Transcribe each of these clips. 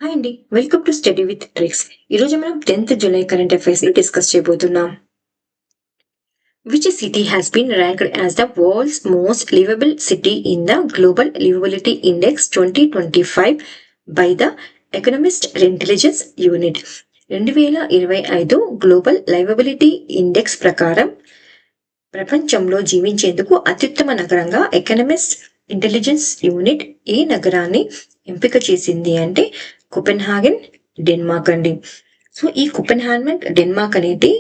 Hi అండి. Welcome to study with tricks. ఈరోజు మనం 10th జూలై కరెంట్ అఫైర్స్ ని డిస్కస్ చేయబోతున్నాం. Which city has been ranked as the world's most liveable city in the global liveability index 2025 by the Economist Intelligence Unit. 2025 global liveability index ప్రకారం ప్రపంచంలో జీవించేందుకు అత్యుత్తమ నగరంగా economist Intelligence unit ఏ నగరాన్ని ఎంపిక చేసింది అంటే కోపెన్హాగన్, డెన్మార్క్ అండి. సో ఈ కోపెన్హాగన్ డెన్మార్క్ అనేది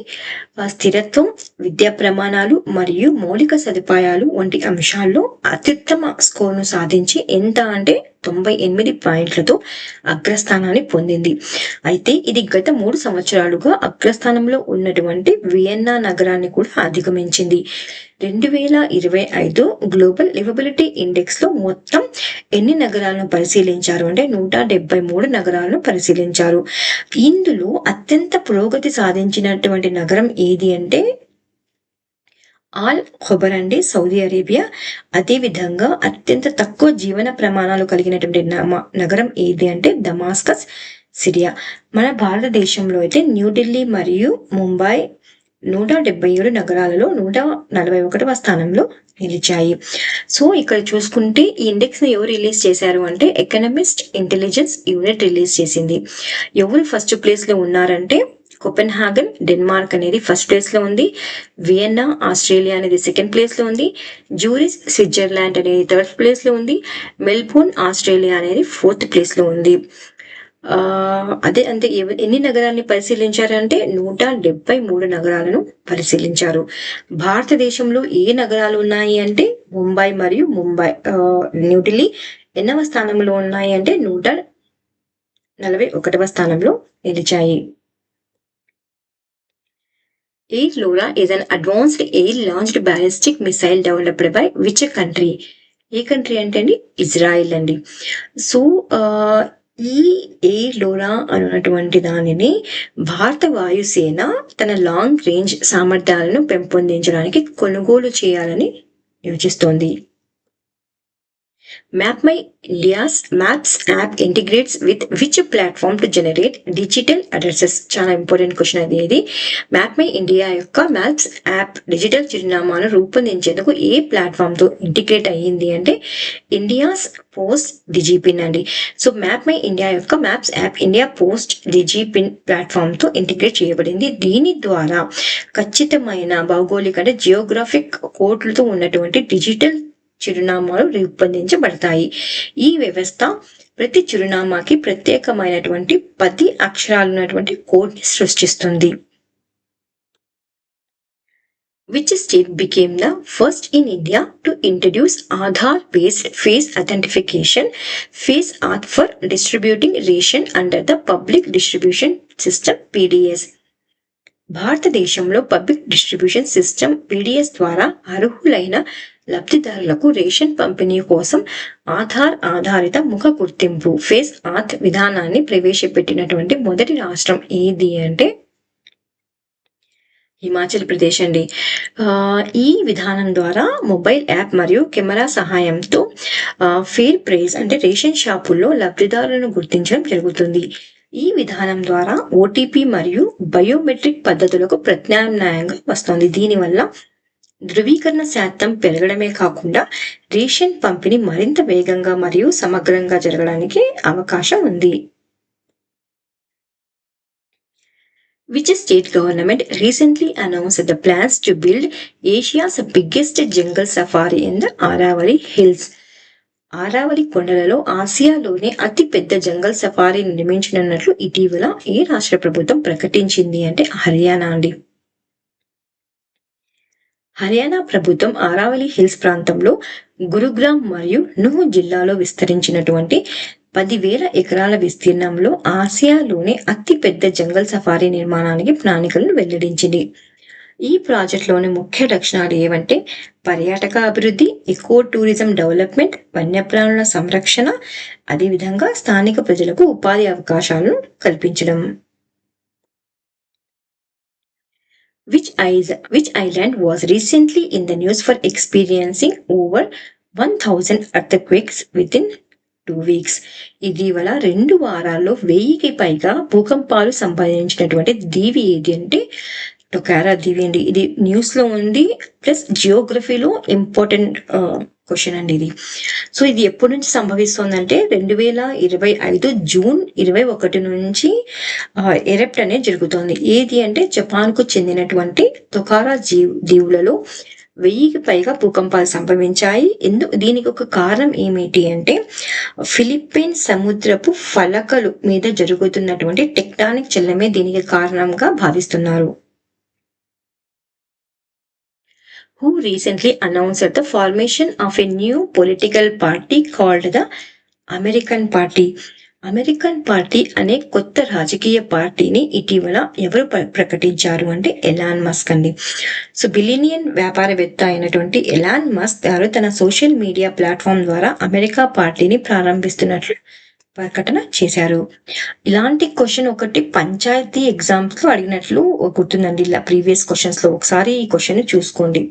స్థిరత్వం, విద్యా ప్రమాణాలు మరియు మౌలిక సదుపాయాలు వంటి అంశాల్లో అత్యుత్తమ స్కోర్ను సాధించి ఎంత అంటే 98 పాయింట్లతో అగ్రస్థానాన్ని పొందింది. అయితే ఇది గత 3 సంవత్సరాలుగా అగ్రస్థానంలో ఉన్నటువంటి వియన్నా నగరాన్ని కూడా అధిగమించింది. 2025 గ్లోబల్ లివబిలిటీ ఇండెక్స్ లో మొత్తం ఎన్ని నగరాలను పరిశీలించారు అంటే 173 నగరాలను పరిశీలించారు. ఇందులో అత్యంత పురోగతి సాధించినటువంటి నగరం ఏది అంటే ఆల్ ఖొబర్ అండి, సౌదీ అరేబియా. అదే విధంగా అత్యంత తక్కువ జీవన ప్రమాణాలు కలిగినటువంటి నగరం ఏది అంటే దమాస్కస్, సిరియా. మన భారతదేశంలో అయితే న్యూఢిల్లీ మరియు ముంబై 177 నగరాలలో 141వ స్థానంలో నిలిచాయి. సో ఇక్కడ చూసుకుంటే ఈ ఇండెక్స్ ని ఎవరు రిలీజ్ చేశారు అంటే ఎకనామిస్ట్ ఇంటెలిజెన్స్ యూనిట్ రిలీజ్ చేసింది. ఎవరు ఫస్ట్ ప్లేస్ లో ఉన్నారంటే కోపెన్హాగన్ డెన్మార్క్ అనేది ఫస్ట్ ప్లేస్ లో ఉంది, వియన్నా ఆస్ట్రేలియా అనేది సెకండ్ ప్లేస్ లో ఉంది, జూరిస్ స్విట్జర్లాండ్ అనేది థర్డ్ ప్లేస్ లో ఉంది, మెల్బోర్న్ ఆస్ట్రేలియా అనేది ఫోర్త్ ప్లేస్ లో ఉంది. అదే అంతే. ఎన్ని నగరాల్ని పరిశీలించారంటే 173 నగరాలను పరిశీలించారు. భారతదేశంలో ఏ నగరాలు ఉన్నాయి అంటే ముంబై మరియు న్యూఢిల్లీ ఎన్నవ స్థానంలో ఉన్నాయి అంటే 141వ స్థానంలో నిలిచాయి. Air Laura is an advanced air-launched ballistic missile developed by which country? A country అంటే అండి ఇజ్రాయిల్ అండి. సో ఈ ఎయిర్ లోరా అన్నటువంటి దానిని భారత వాయుసేన తన లాంగ్ రేంజ్ సామర్థ్యాలను పెంపొందించడానికి కొనుగోలు చేయాలని యోచిస్తోంది. MapMy India's Maps app integrates with which platform to generate digital addresses? చాలా ఇంపార్టెంట్ క్వశ్చన్ అది. ఇది MapMy ఇండియా యొక్క మ్యాప్స్ యాప్ డిజిటల్ చిరునామాను రూపొందించేందుకు ఏ ప్లాట్ఫామ్ తో ఇంటిగ్రేట్ అయ్యింది అంటే ఇండియాస్ పోస్ట్ డిజిపిన్ అండి. సో MapMy ఇండియా యొక్క maps app India Post DIGIPIN platform తో ఇంటిగ్రేట్ చేయబడింది. దీని ద్వారా ఖచ్చితమైన భౌగోళిక అంటే జియోగ్రాఫిక్ కోడ్లతో ఉన్నటువంటి డిజిటల్ చిరునామాలు రూపొందించబడతాయి. ఈ వ్యవస్థ ప్రతి చిరునామాకి ప్రత్యేకమైనటువంటి 10 అక్షరాలు ఉన్నటువంటి కోడ్ ని సృష్టిస్తుంది. Which state became the first in India to introduce Aadhaar-based face authentication face auth for distributing ration under the Public Distribution System (PDS)? భారతదేశంలో పబ్లిక్ డిస్ట్రిబ్యూషన్ సిస్టమ్ PDS ద్వారా అర్హులైన లబ్ధిదారులకు రేషన్ పంపిణీ కోసం ఆధార్ ఆధారిత ముఖ గుర్తింపు ఫేస్ ఆత్ విధానాన్ని ప్రవేశపెట్టినటువంటి మొదటి రాష్ట్రం ఏది అంటే హిమాచల్ ప్రదేశ్ అండి. ఈ విధానం ద్వారా మొబైల్ యాప్ మరియు కెమెరా సహాయంతో ఫేర్ ప్రైస్ అంటే రేషన్ షాపుల్లో లబ్ధిదారులను గుర్తించడం జరుగుతుంది. ఈ విధానం ద్వారా ఓటీపీ మరియు బయోమెట్రిక్ పద్ధతులకు ప్రత్యామ్నాయంగా వస్తుంది. దీనివల్ల ధృవీకరణ శాతం పెరగడమే కాకుండా రేషన్ పంపిణీ మరింత వేగంగా మరియు సమగ్రంగా జరగడానికి అవకాశం ఉంది. Which state government recently announced the plans to build Asia's biggest jungle safari in the Aravalli Hills? Aravalli కొండలలో ఆసియాలోనే అతి పెద్ద జంగల్ సఫారీని నిర్మించనున్నట్లు ఇటీవల ఏ రాష్ట్ర ప్రభుత్వం ప్రకటించింది అంటే హర్యానా అండి. హర్యానా ప్రభుత్వం ఆరావళి హిల్స్ ప్రాంతంలో గురుగ్రామ్ మరియు నుహ్ జిల్లాలో విస్తరించినటువంటి 10,000 ఎకరాల విస్తీర్ణంలో ఆసియాలోనే అతి పెద్ద జంగల్ సఫారీ నిర్మాణానికి ప్రణాళికలను వెల్లడించింది. ఈ ప్రాజెక్టులోని ముఖ్య లక్షణాలు ఏవంటే పర్యాటక అభివృద్ధి, ఎకో టూరిజం డెవలప్మెంట్, వన్యప్రాణుల సంరక్షణ, అదేవిధంగా స్థానిక ప్రజలకు ఉపాధి అవకాశాలను కల్పించడం. Which island was recently in the news for experiencing over 1,000 earthquakes within 2 weeks. ఇటీవల 2 వారాల్లో 1000కి పైగా భూకంపాలు సంభవించినటువంటి దీవి ఏది అంటే టొకారా దీవి అండి. ఇది న్యూస్లో ఉంది, ప్లస్ జియోగ్రఫీలో ఇంపార్టెంట్ క్వశ్చన్ అండి ఇది. సో ఇది ఎప్పటి నుంచి సంభవిస్తుందంటే 2025 జూన్ 21 నుంచి ఎరప్ట్ అనేది జరుగుతోంది. ఏది అంటే జపాన్కు చెందినటువంటి తొకారా దీవులలో 1000కి పైగా భూకంపాలు సంభవించాయి. దీనికి ఒక కారణం ఏమిటి అంటే ఫిలిప్పీన్స్ సముద్రపు ఫలకలు మీద జరుగుతున్నటువంటి టెక్టానిక్ చలనమే దీనికి కారణంగా భావిస్తున్నారు. Who recently announced the formation of a new political party called the American Party. American party అనే కొత్త రాజకీయ పార్టీని ఇటీవల ఎవరు ప్రకటించారు అంటే ఎలాన్ మస్క్ అండి. సో బిలియనియన్ వ్యాపారవేత్త అయినటువంటి ఎలాన్ మస్క్ గారు తన సోషల్ మీడియా ప్లాట్ఫామ్ ద్వారా అమెరికా పార్టీని ప్రారంభిస్తున్నట్లు ప్రకటన చేశారు. ఇలాంటి క్వశ్చన్ ఒకటి పంచాయతీ ఎగ్జామ్స్ లో అడిగినట్లు గుర్తుందండి. ఇలా ప్రీవియస్ క్వశ్చన్స్ లో ఒకసారి ఈ క్వశ్చన్ చూసుకోండి.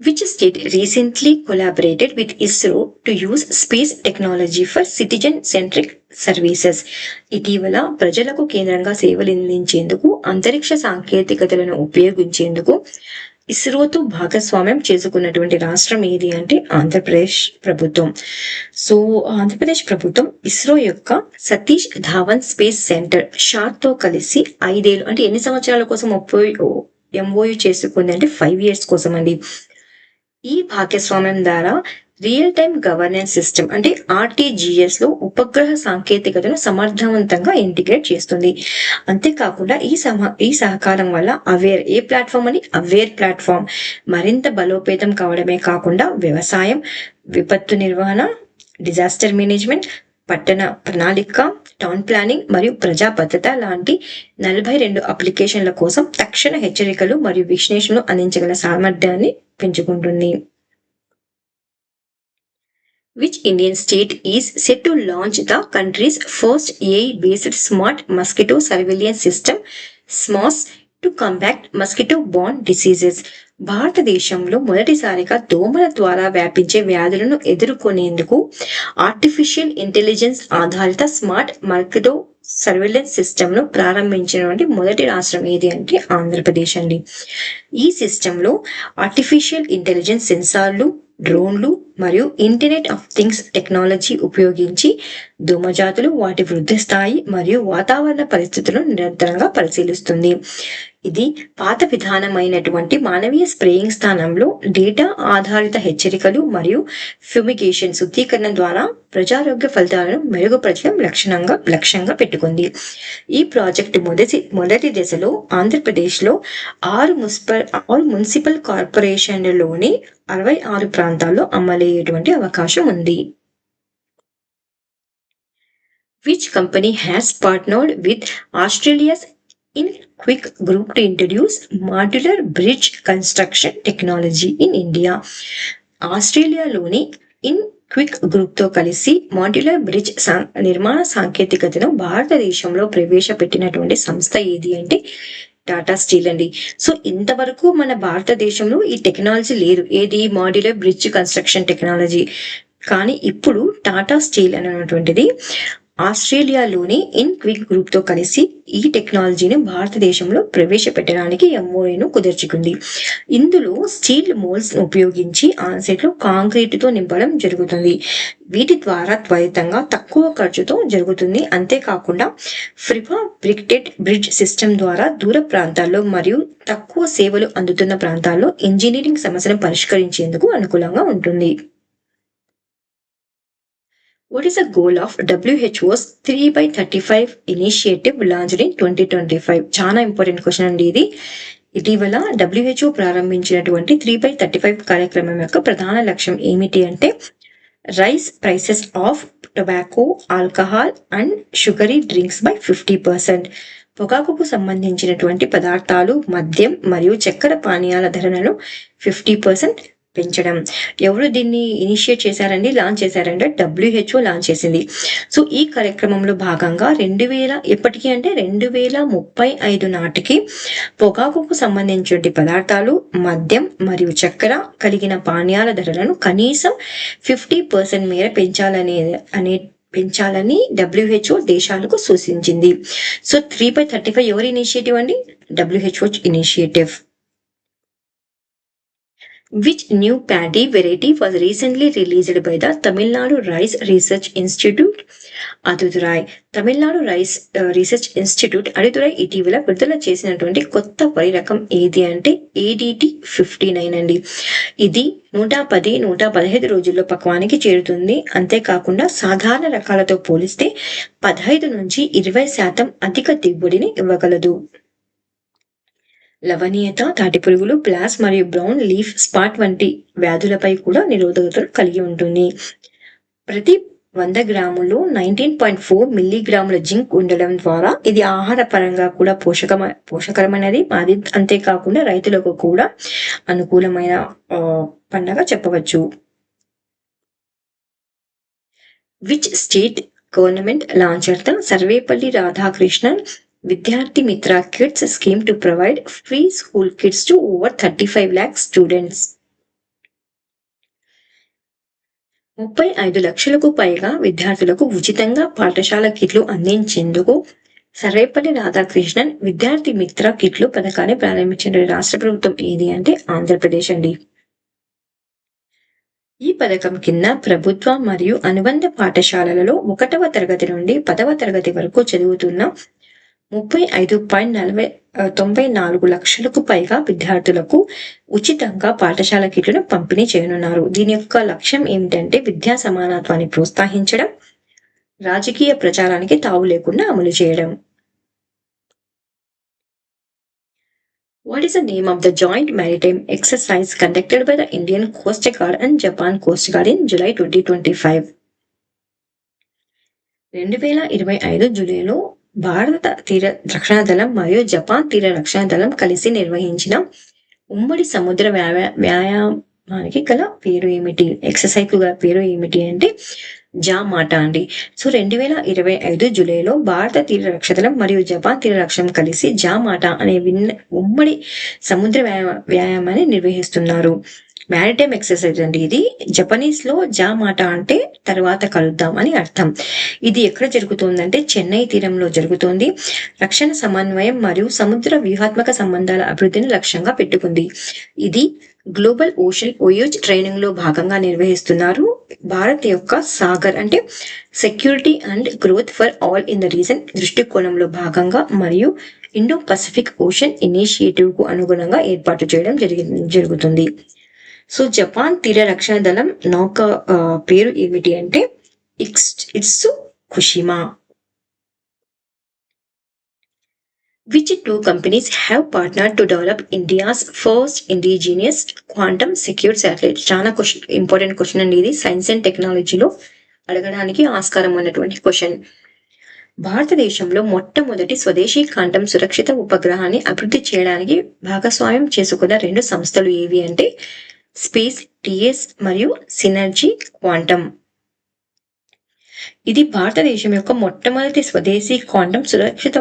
Which state recently collaborated with ISRO to use space technology for citizen-centric services? ఇటీవల ప్రజలకు కేంద్రంగా సేవలు అందించేందుకు అంతరిక్ష సాంకేతికతలను ఉపయోగించేందుకు ఇస్రోతో భాగస్వామ్యం చేసుకున్నటువంటి రాష్ట్రం ఏది అంటే ఆంధ్రప్రదేశ్ ప్రభుత్వం. సో ఆంధ్రప్రదేశ్ ప్రభుత్వం ఇస్రో యొక్క సతీష్ ధావన్ స్పేస్ సెంటర్ షార్తో కలిసి 5 ఏళ్ళు అంటే ఎన్ని సంవత్సరాల కోసం ఎంఓయూ చేసుకుంది అంటే 5 years కోసం అండి. ఈ భాగస్వామ్యం ద్వారా రియల్ టైమ్ గవర్నెన్స్ సిస్టమ్ అంటే ఆర్టీజీఎస్ లో ఉపగ్రహ సాంకేతికతను సమర్థవంతంగా ఇంటిగ్రేట్ చేస్తుంది. అంతేకాకుండా ఈ సహకారం వల్ల ఏ ప్లాట్ఫామ్ అని అవేర్ ప్లాట్ఫామ్ మరింత బలోపేతం కావడమే కాకుండా వ్యవసాయం, విపత్తు నిర్వహణ, డిజాస్టర్ మేనేజ్మెంట్, పట్టణ ప్రణాళిక, టౌన్ ప్లానింగ్ మరియు ప్రజా భద్రత లాంటి 42 అప్లికేషన్ల కోసం తక్షణ హెచ్చరికలు మరియు విశ్లేషణలు అందించగల సామర్థ్యాన్ని పెంచుకుంటుంది. Which Indian state is set to launch the country's first AI-based smart mosquito surveillance system, SMOS, to combat mosquito-borne diseases? భారతదేశంలో మొదటిసారిగా దోమల ద్వారా వ్యాపించే వ్యాధులను ఎదుర్కొనేందుకు ఆర్టిఫిషియల్ ఇంటెలిజెన్స్ ఆధారిత స్మార్ట్ మస్కిటో సర్వేలెన్స్ సిస్టమ్ ను ప్రారంభించినటువంటి మొదటి రాష్ట్రం ఏది అంటే ఆంధ్రప్రదేశ్ అండి. ఈ సిస్టమ్ లో ఆర్టిఫిషియల్ ఇంటెలిజెన్స్ సెన్సార్లు, డ్రోన్లు మరియు ఇంటర్నెట్ ఆఫ్ థింగ్స్ టెక్నాలజీ ఉపయోగించి దోమజాతులు, వాటి వృద్ధి స్థాయి మరియు వాతావరణ పరిస్థితులను నిరంతరంగా పరిశీలిస్తుంది. ఇది పాత విధానమైనటువంటి మానవీయ స్ప్రేయింగ్ స్థానంలో డేటా ఆధారిత హెచ్చరికలు మరియు ఫ్యూమిగేషన్ శుద్ధీకరణ ద్వారా ప్రజారోగ్య ఫలితాలను మెరుగుపరచడం లక్ష్యంగా పెట్టుకుంది. ఈ ప్రాజెక్టు మొదటి దశలో ఆంధ్రప్రదేశ్లో 6 మున్సిపల్ కార్పొరేషన్లలోని 66 ప్రాంతాల్లో అమలయ్యేటువంటి అవకాశం ఉంది. Which company has partnered with Australia's InQuik Group to introduce modular bridge construction technology in India? ఆస్ట్రేలియాలోని ఇన్క్విక్ గ్రూప్ తో కలిసి మాడ్యులర్ బ్రిడ్జ్ నిర్మాణ సాంకేతికతను భారతదేశంలో ప్రవేశపెట్టినటువంటి సంస్థ ఏది అంటే టాటా స్టీల్ అండి. సో ఇంతవరకు మన భారతదేశంలో ఈ టెక్నాలజీ లేదు, ఏది మాడ్యులర్ బ్రిడ్జ్ కన్స్ట్రక్షన్ టెక్నాలజీ. కానీ ఇప్పుడు టాటా స్టీల్ అనేటువంటిది ఆస్ట్రేలియాలోని ఇన్క్విక్ గ్రూప్ తో కలిసి ఈ టెక్నాలజీని భారతదేశంలో ప్రవేశపెట్టడానికి ఎంఓయూను కుదుర్చుకుంది. ఇందులో స్టీల్ మోల్డ్స్ ఉపయోగించి ఆన్సెట్ లో కాంక్రీట్ తో నింపడం జరుగుతుంది. వీటి ద్వారా త్వరితంగా తక్కువ ఖర్చుతో జరుగుతుంది. అంతేకాకుండా ఫ్రిబా బ్రిక్టెడ్ బ్రిడ్జ్ సిస్టమ్ ద్వారా దూర ప్రాంతాల్లో మరియు తక్కువ సేవలు అందుతున్న ప్రాంతాల్లో ఇంజనీరింగ్ సమస్యను పరిష్కరించేందుకు అనుకూలంగా ఉంటుంది. What is the goal of WHO's 3x35 initiative launched in 2025? చాలా ఇంపార్టెంట్ క్వశ్చన్ అండి ఇది. ఇటీవల WHO ప్రారంభించినటువంటి 3x35 కార్యక్రమం యొక్క ప్రధాన లక్ష్యం ఏమిటి అంటే rice prices of tobacco, alcohol and sugary drinks by 50%. పొగాకుకు సంబంధించినటువంటి పదార్థాలు, మద్యం మరియు చక్కెర పానీయాల ధరలను 50% పెంచడం. ఎవరు దీన్ని ఇనిషియేట్ చేశారండి, లాంచ్ చేశారంటే WHO లాంచ్ చేసింది. సో ఈ కార్యక్రమంలో భాగంగా 2000 ఎప్పటికీ అంటే 2035 నాటికి పొగాకుకు సంబంధించిన పదార్థాలు, మద్యం మరియు చక్కెర కలిగిన పానీయాల ధరలను కనీసం 50% మేర పెంచాలని WHO దేశాలకు సూచించింది. సో 3/35 ఎవరి ఇనిషియేటివ్ అండి? WHO initiative. Which new paddy variety was recently released by the Tamil Nadu Rice Research Institute, Adudurai? Tamil Nadu rice research institute Aduthurai ఇటీవల విడుదల చేసినటువంటి కొత్త వరి రకం ఏది అంటే ADT 59 అండి. ఇది 110-115 రోజుల్లో పక్వానికి చేరుతుంది. అంతేకాకుండా సాధారణ రకాలతో పోలిస్తే 15-20% అధిక దిగుబడిని ఇవ్వగలదు. లవణీయత, తాటి పురుగులు, బ్లాస్ మరియు బ్రౌన్ లీఫ్ స్పాట్ వంటి వ్యాధులపై కూడా నిరోధకతను కలిగి ఉంటుంది. ప్రతి 100 గ్రాములు 19.4 మిల్లీగ్రాముల జింక్ ఉండడం ద్వారా ఇది ఆహార పరంగా కూడా పోషకరమైనది. అది అంతేకాకుండా రైతులకు కూడా అనుకూలమైన పండగ చెప్పవచ్చు. Which state government launched the Sarvepalli Radhakrishnan Vidyarthi Mitra kits scheme to provide free school kits to over 35 lakh students? 35 లక్షలకు పైగా విద్యార్థులకు ఉచితంగా పాఠశాల కిట్లు అందించేందుకు సర్వేపల్లి రాధాకృష్ణన్ విద్యార్థి మిత్ర కిట్లు పథకాన్ని ప్రారంభించిన రాష్ట్ర ప్రభుత్వం ఏది అంటే ఆంధ్రప్రదేశ్ అండి. ఈ పథకం కింద ప్రభుత్వ మరియు అనుబంధ పాఠశాలలలో 1వ తరగతి నుండి 10వ తరగతి వరకు చదువుతున్న 35.94 లక్షలకు పైగా విద్యార్థులకు ఉచితంగా పాఠశాల కిట్లను పంపిణీ చేయనున్నారు. దీని యొక్క లక్ష్యం ఏమిటంటే విద్యా సమానత్వాన్ని ప్రోత్సహించడం, రాజకీయ ప్రచారానికి తావు లేకుండా అమలు చేయడం. What is the name of the joint maritime exercise conducted by the Indian Coast Guard and Japan Coast Guard in July 2025? 2025 జూలైలో భారత తీర రక్షణ దళం మరియు జపాన్ తీర రక్షణ దళం కలిసి నిర్వహించిన ఉమ్మడి సముద్ర వ్యాయామానికి గల పేరు ఏమిటి? ఎక్సర్సైజ్ గల పేరు ఏమిటి అంటే జామాటా అండి. సో 2025 జూలైలో భారత తీర రక్షణ దళం మరియు జపాన్ తీర రక్షణ కలిసి జామాటా అనే ఉమ్మడి సముద్ర వ్యాయామాన్ని నిర్వహిస్తున్నారు. మ్యారిటైమ్ ఎక్సర్సైజ్ అండి. ఇది జపనీస్ లో జామాటా అంటే తర్వాత కలుద్దాం అని అర్థం. ఇది ఎక్కడ జరుగుతుందంటే చెన్నై తీరంలో జరుగుతుంది. రక్షణ సమన్వయం మరియు సముద్ర వ్యూహాత్మక సంబంధాల అభివృద్ధిని లక్ష్యంగా పెట్టుకుంది. ఇది గ్లోబల్ ఓషన్ ఓయోజ్ ట్రైనింగ్ లో భాగంగా నిర్వహిస్తున్నారు. భారత్ యొక్క సాగర్ అంటే security and growth for all in the region దృష్టికోణంలో భాగంగా మరియు ఇండో పసిఫిక్ ఓషన్ ఇనిషియేటివ్ కు అనుగుణంగా ఏర్పాటు చేయడం జరుగుతుంది. సో జపాన్ తీర రక్షణ దళం నౌక పేరు ఏమిటి అంటే ఇట్సుకుషిమా. Which two companies have partnered to develop India's first indigenous quantum secure satellite? చాలా ఇంపార్టెంట్ క్వశ్చన్ అండి. ఇది సైన్స్ అండ్ టెక్నాలజీలో అడగడానికి ఆస్కారం ఉన్నటువంటి క్వశ్చన్. భారతదేశంలో మొట్టమొదటి స్వదేశీ క్వాంటం సురక్షిత ఉపగ్రహాన్ని అభివృద్ధి చేయడానికి భాగస్వామ్యం చేసుకున్న 2 సంస్థలు ఏవి అంటే స్పేస్ TS మరియు సినర్జీ క్వాంటమ్. ఇది భారతదేశం యొక్క మొట్టమొదటి స్వదేశీ క్వాంటం సురక్షిత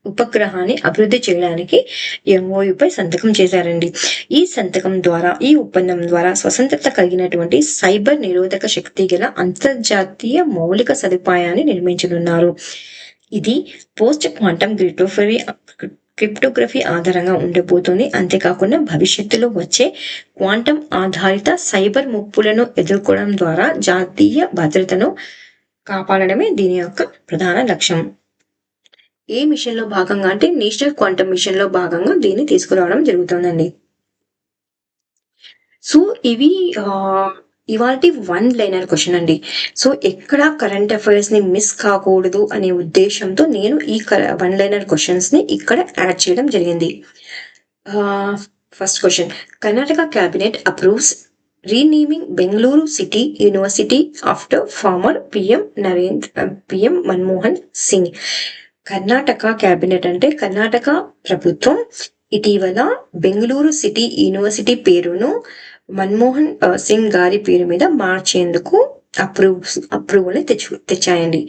ఉపగ్రహాన్ని అభివృద్ధి చేయడానికి MOU పై సంతకం చేశారండి. ఈ సంతకం ద్వారా ఈ ఒప్పందం ద్వారా స్వతంత్రత కలిగినటువంటి సైబర్ నిరోధక శక్తి గల అంతర్జాతీయ మౌలిక సదుపాయాన్ని నిర్మించనున్నారు. ఇది పోస్ట్ క్వాంటం క్రిప్టోగ్రఫీ ఆధారంగా ఉండబోతుంది. అంతేకాకుండా భవిష్యత్తులో వచ్చే క్వాంటం ఆధారిత సైబర్ ముప్పులను ఎదుర్కోవడం ద్వారా జాతీయ భద్రతను కాపాడడమే దీని యొక్క ప్రధాన లక్ష్యం. ఏ మిషన్ లో భాగంగా అంటే నేషనల్ క్వాంటమ్ మిషన్ లో భాగంగా దీన్ని తీసుకురావడం జరుగుతుందండి. సో ఇవి ఇవాల్టి 1 లైనర్ క్వశ్చన్ అండి. సో ఎక్కడ కరెంట్ అఫైర్స్ ని మిస్ కాకూడదు అనే ఉద్దేశంతో నేను ఈ 1 లైనర్ క్వశ్చన్స్ ని ఇక్కడ యాడ్ చేయడం జరిగింది. First question, Karnataka cabinet approves renaming Bengaluru city university after former PM Manmohan Singh. Karnataka cabinet అంటే కర్ణాటక ప్రభుత్వం ఇటీవల బెంగళూరు సిటీ యూనివర్సిటీ పేరును మన్మోహన్ సింగ్ గారి పేరు మీద మార్చేందుకు అప్రూవల్ తెచ్చాయండి.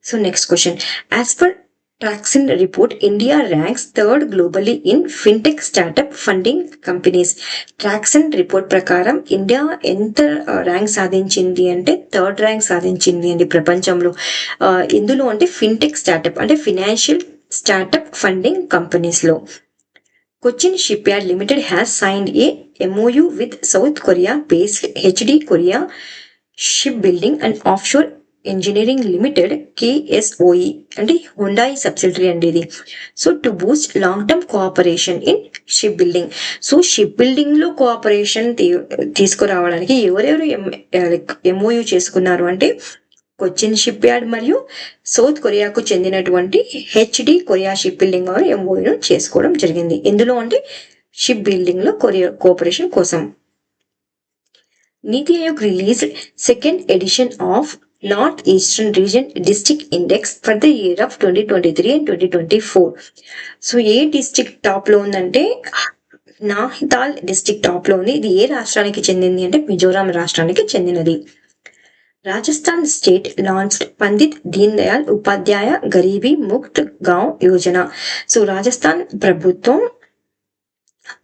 So next question, as per Tracxn report India ranks third globally in fintech startup funding companies. Tracxn report ప్రకారం ఇండియా ఎంత ర్యాంక్ సాధించింది అంటే థర్డ్ ర్యాంక్ సాధించింది అండి ప్రపంచంలో. ఇందులో అంటే ఫిన్టెక్ స్టార్టప్ అంటే ఫినాన్షియల్ స్టార్టప్ ఫండింగ్ కంపెనీస్ లో. Cochin Shipyard Limited has signed a MOU with South Korea-based HD Korea Shipbuilding and Offshore Engineering Limited KSOE and Hyundai subsidiary and ఇది. So to boost long-term cooperation in shipbuilding. So shipbuilding లో cooperation తీసుకురావడానికి ఎవరెవరు MOU చేసుకున్నారు అంటే Cochin ship yard మరియు south కొరియాకు చెందినటువంటి HD Korea ship building వారు ఎంఓయూను చేసుకోవడం జరిగింది. ఇందులో అంటే షిప్ బిల్డింగ్ లో కొరియా కోఆపరేషన్ కోసం. NITI Aayog release second edition of north eastern region district index for the year of 2023 and 2024. So a district top లో ఉందంటే నాహితాల్ డిస్ట్రిక్ట్ టాప్ లో ఉంది. ఇది ఏ రాష్ట్రానికి చెందింది అంటే మిజోరాం రాష్ట్రానికి చెందినది. Rajasthan state launched Pandit Deen Dayal Upadhyaya Garibi Mukt Gaon Yojana. So Rajasthan ప్రభుత్వం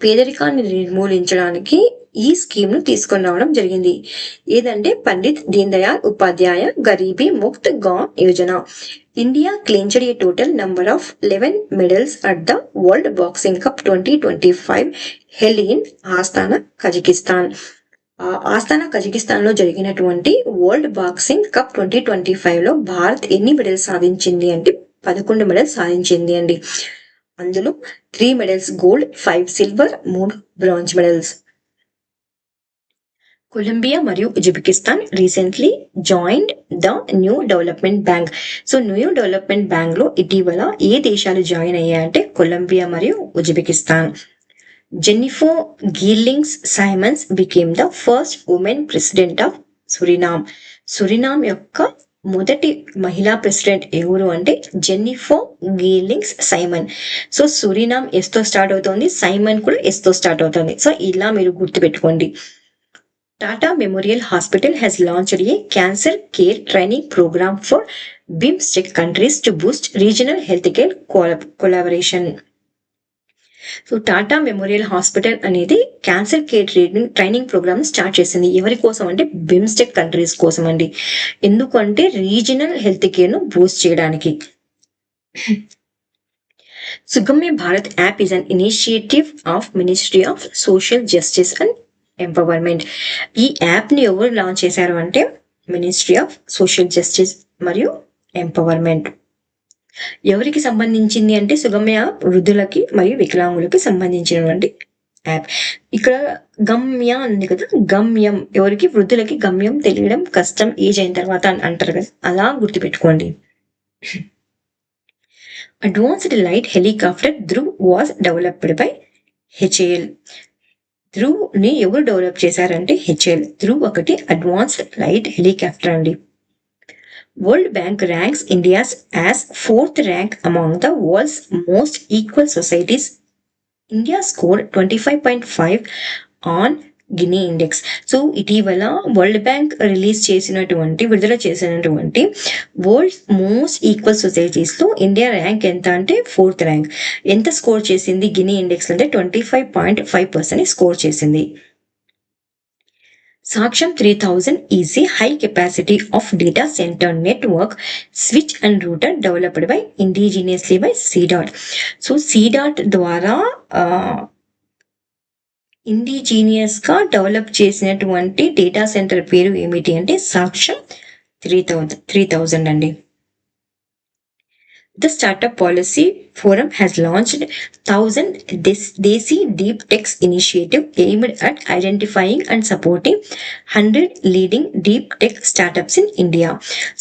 పేదరికాన్ని నిర్మూలించడానికి ఈ స్కీమ్ ను తీసుకొని రావడం జరిగింది. ఏదంటే Pandit Deen Dayal Upadhyaya Garibi Mukt Gaon Yojana. India clinched a total number of 11 medals at the world boxing cup 2025 held in Astana Kazakhstan. Astana Kazakhstan లో జరిగినటువంటి వరల్డ్ బాక్సింగ్ కప్ 2025 లో భారత్ ఎన్ని మెడల్స్ సాధించింది అంటే 11 మెడల్స్ సాధించింది అండి. అందులో 3 medals gold, 5 silver, 3 bronze medals. Colombia మరియు Uzbekistan recently joined the New Development Bank. So New Development Bank లో ఇటీవల ఏ దేశాలు జాయిన్ అయ్యాయంటే కొలంబియా మరియు Uzbekistan. Jennifer Geerlings Simons became the first woman president of Suriname. Suriname యొక్క మొదటి మహిళా ప్రెసిడెంట్ ఎవరు అంటే Jennifer Geerlings Simon. So Suriname S తో స్టార్ట్ అవుతుంది, సైమన్ కూడా ఎస్ తో స్టార్ట్ అవుతుంది. సో ఇలా మీరు గుర్తుపెట్టుకోండి. Tata Memorial Hospital has launched a cancer care training program for BIMSTEC countries to boost regional healthcare collaboration. So Tata Memorial Hospital అనేది cancer care training programme start చేసింది. ఎవరి కోసం అంటే బిమ్స్టెక్ కంట్రీస్ కోసం అండి. ఎందుకంటే రీజనల్ హెల్త్ కేర్ ను బూస్ట్ చేయడానికి. Sugamya Bharat app is an initiative of Ministry of Social Justice and Empowerment. ఈ యాప్ ని ఎవరు లాంచ్ చేశారు అంటే మినిస్ట్రీ ఆఫ్ సోషల్ జస్టిస్ మరియు ఎంపవర్మెంట్. ఎవరికి సంబంధించింది అంటే సుగమ్య వృద్ధులకి మరియు వికలాంగులకి సంబంధించినటువంటి యాప్. ఇక్కడ గమ్య ఉంది కదా, గమ్యం ఎవరికి వృద్ధులకి గమ్యం తెలియడం కష్టం ఏజ్ అయిన తర్వాత అంటారు కదా, అలా గుర్తుపెట్టుకోండి. Advanced light helicopter Dhruv was developed by HAL. Dhruv ని ఎవరు డెవలప్ చేశారంటే హెచ్ఏఎల్. ధ్రువ్ ఒకటి అడ్వాన్స్డ్ లైట్ హెలికాప్టర్ అండి. World Bank ranks India as 4th rank among the world's most equal societies. India scored 25.5 on Gini Index. So ఇటీవల world bank విడుదల చేసినటువంటి world most equal societies లో India rank ఎంత అంటే 4th rank. ఎంత score చేసింది గిని index అంటే 25.5% score చేసింది. Saksham 3000 is a high capacity of data center network switch and router developed by indigenously by CDOT. So CDOT ద్వారా ఇండిజీనియస్ గా develop చేసినటువంటి డేటా సెంటర్ పేరు ఏమిటి అంటే సాక్ష్యం 3000 అండి. The Startup Policy Forum has launched 1000 Desi Deep Techs initiative aimed at identifying and supporting 100 leading deep tech startups in India.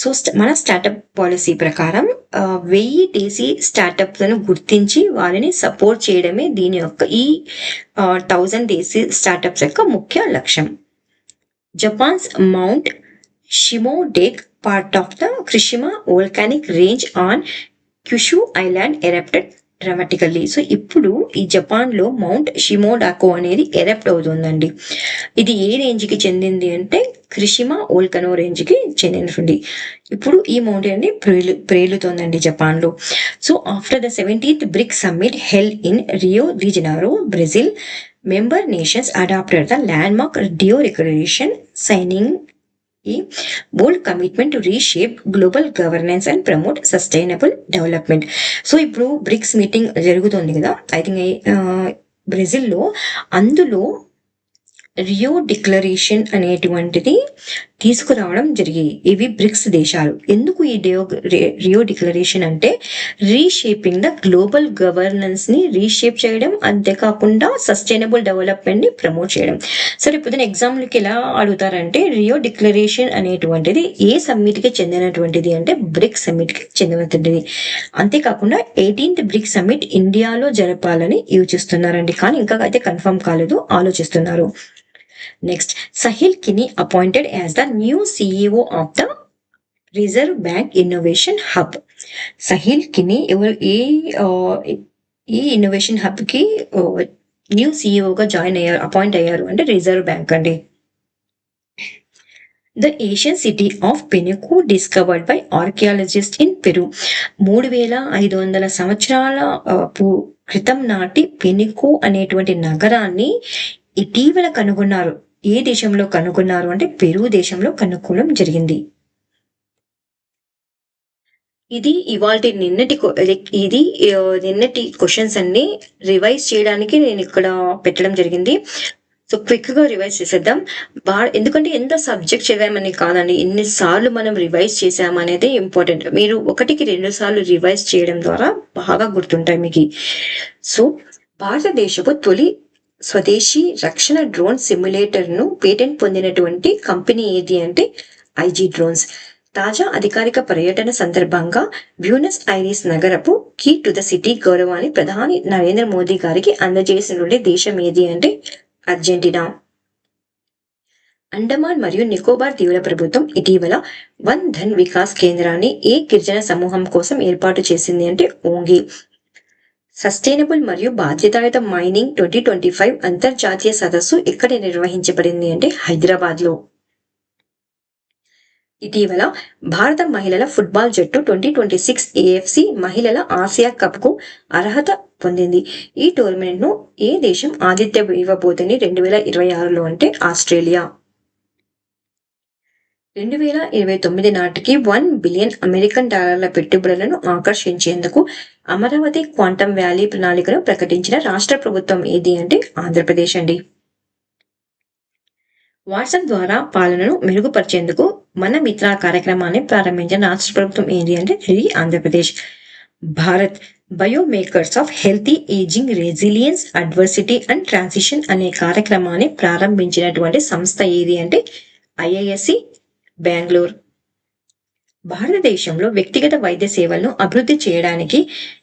So మన startup policy ప్రకారం 1000 దేశీ స్టార్టప్స్ ను గుర్తించి వారిని సపోర్ట్ చేయడమే దీని యొక్క ఈ 1000 దేశీ స్టార్టప్స్ యొక్క ముఖ్య లక్ష్యం. Japan's Mount Shinmoedake part of the Krishima volcanic range on Kyushu Island erupted dramatically. So ఇప్పుడు ఈ జపాన్లో మౌంట్ షిమోడాకో అనేది ఎరప్ట్ అవుతుందండి. ఇది ఏ రేంజ్కి చెందింది అంటే క్రిషిమా ఓల్కనో రేంజ్కి చెందినటువంటి ఇప్పుడు ఈ మౌంటైన్ ని ప్రేలుతోందండి జపాన్లో. So after the 17th BRICS summit held in Rio de Janeiro, Brazil, member nations adopted the landmark Rio Declaration, signing a bold commitment to reshape global governance and promote sustainable development. So ఇప్పుడు bricks meeting జరుగుతుంది కదా, I think బ్రెజిల్లో. అందులో Rio declaration అనేటువంటిది తీసుకురావడం జరిగాయి. ఇవి bricks దేశాలు. ఎందుకు ఈ రియో డిక్లరేషన్ అంటే రీషేపింగ్ ద గ్లోబల్ గవర్నెన్స్ ని రీషేప్ చేయడం, అంతేకాకుండా సస్టైనబుల్ డెవలప్మెంట్ ని ప్రమోట్ చేయడం. సరే, ఇప్పుడు ఎగ్జాంపుల్కి ఎలా అడుగుతారంటే రియో డిక్లరేషన్ అనేటువంటిది ఏ సమ్మిట్ కి చెందినటువంటిది అంటే బ్రిక్స్ సమ్మిట్ కి చెందినటువంటిది. అంతేకాకుండా 18th బ్రిక్స్ సమ్మిట్ ఇండియాలో జరపాలని యోచిస్తున్నారండి, కానీ ఇంకా అయితే కన్ఫర్మ్ కాలేదు, ఆలోచిస్తున్నారు. Next, Sahil Kini appointed as the new CEO of the Reserve Bank Innovation Hub. Sahil Kini ఈ ఇన్నోవేషన్ హబ్ కి న్యూ సిఇఓగా జాయిన్ అయ్యారు, అపాయింట్ అయ్యారు అంటే రిజర్వ్ బ్యాంక్ అండి. The Asian city of Penico discovered by archaeologist in Peru. 3500 సంవత్సరాల క్రితం నాటి పెనుకు అనేటువంటి నగరాన్ని ఇటీవల కనుగొన్నారు. ఏ దేశంలో కనుగొన్నారు అంటే పెరు దేశంలో కనుక్కోవడం జరిగింది. ఇది ఇవాల్టి నిన్నటి క్వశ్చన్స్ అన్ని రివైజ్ చేయడానికి నేను ఇక్కడ పెట్టడం జరిగింది. సో క్విక్ గా రివైజ్ చేసేద్దాం. ఎందుకంటే ఎంత సబ్జెక్ట్ చదివామని కాదండి, ఎన్నిసార్లు మనం రివైజ్ చేసామనేది ఇంపార్టెంట్. మీరు 1-2 సార్లు రివైజ్ చేయడం ద్వారా బాగా గుర్తుంటాయి మీకు. సో భారతదేశపు తొలి స్వదేశీ రక్షణ డ్రోన్ సిమ్యులేటర్ ను పేటెంట్ పొందినటువంటి కంపెనీ ఏది అంటే ఐజీ డ్రోన్స్. తాజా అధికారిక పర్యటన సందర్భంగా బ్యూనస్ ఐరిస్ నగరపు కీ టు ద సిటీ గౌరవాన్ని ప్రధాని నరేంద్ర మోదీ గారికి అందజేసినటువంటి దేశం ఏది అంటే అర్జెంటీనా. అండమాన్ మరియు నికోబార్ దీవుల ప్రభుత్వం ఇటీవల వన్ ధన్ వికాస్ కేంద్రాన్ని ఏ గిరిజన సమూహం కోసం ఏర్పాటు చేసింది అంటే ఓంగి. సస్టైనబుల్ మరియు బాధ్యతాయుత మైనింగ్ 2025 అంతర్జాతీయ సదస్సు ఎక్కడ నిర్వహించబడింది అంటే హైదరాబాద్ లో. ఇటీవల భారత మహిళల ఫుట్బాల్ జట్టు 2026 AFC మహిళల ఆసియా కప్ కు అర్హత పొందింది. ఈ టోర్నమెంట్ ను ఏ దేశం ఆతిథ్యం ఇవ్వబోతుంది 2026లో అంటే ఆస్ట్రేలియా. 2029 నాటికి $1 బిలియన్ అమెరికన్ డాలర్ల పెట్టుబడులను ఆకర్షించేందుకు అమరావతి క్వాంటమ్ వ్యాలీ ప్రణాళికను ప్రకటించిన రాష్ట్ర ప్రభుత్వం ఏది అంటే ఆంధ్రప్రదేశ్ అండి. వాట్సాప్ ద్వారా పాలనను మెరుగుపరిచేందుకు మన మిత్ర కార్యక్రమాన్ని ప్రారంభించిన రాష్ట్ర ప్రభుత్వం ఏంటి అంటే ఇది Andhra Pradesh. Bharat biomarkers of healthy ageing, resilience, adversity and transition అనే కార్యక్రమాన్ని ప్రారంభించినటువంటి సంస్థ ఏది అంటే IISc బెంగళూరు. భారతదేశంలో వ్యక్తిగత వైద్య సేవలను అభివృద్ధి చేయడానికి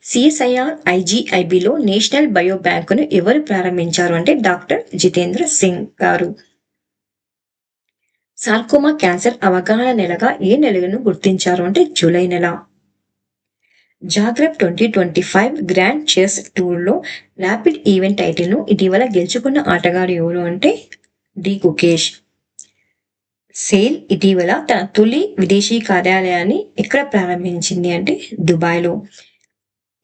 CSIR IGIBలో నేషనల్ బయో బ్యాంకును ఎవరు ప్రారంభించారు అంటే డాక్టర్ జితేంద్ర సింగ్ గారు. సార్కోమా క్యాన్సర్ అవగాహన నెలగా ఏ నెలను గుర్తించారు అంటే జూలై నెల. జాగ్రబ్ 2025 గ్రాండ్ చెస్ టూర్లో ర్యాపిడ్ ఈవెంట్ టైటిల్ను ఇటీవల గెలుచుకున్న ఆటగాడు ఎవరు అంటే డి గుకేష్. సేల్ ఇటీవల తన తొలి విదేశీ కార్యాలయాన్ని ఎక్కడ ప్రారంభించింది అంటే దుబాయ్లో.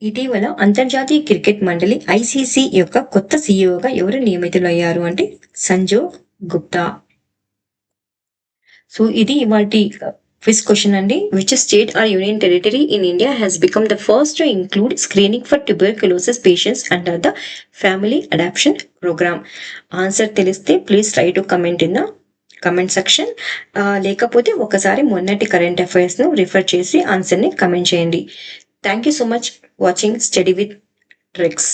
ఇటీవల అంతర్జాతీయ క్రికెట్ మండలి ICC యొక్క కొత్త CEOగా ఎవరు నియమితులయ్యారు అంటే సంజయ్ గుప్తా. సో ఇది ఇవాల్టి క్విజ్ క్వశ్చన్ అండి. Which state or union territory in India has become the first to include screening for tuberculosis patients under the family adoption programme? Answer తెలిస్తే please try to comment in the comment section. లేకపోతే ఒకసారి మొన్నటి current affairs ను refer చేసి answer ని comment చేయండి. Thank you so much watching study with tricks.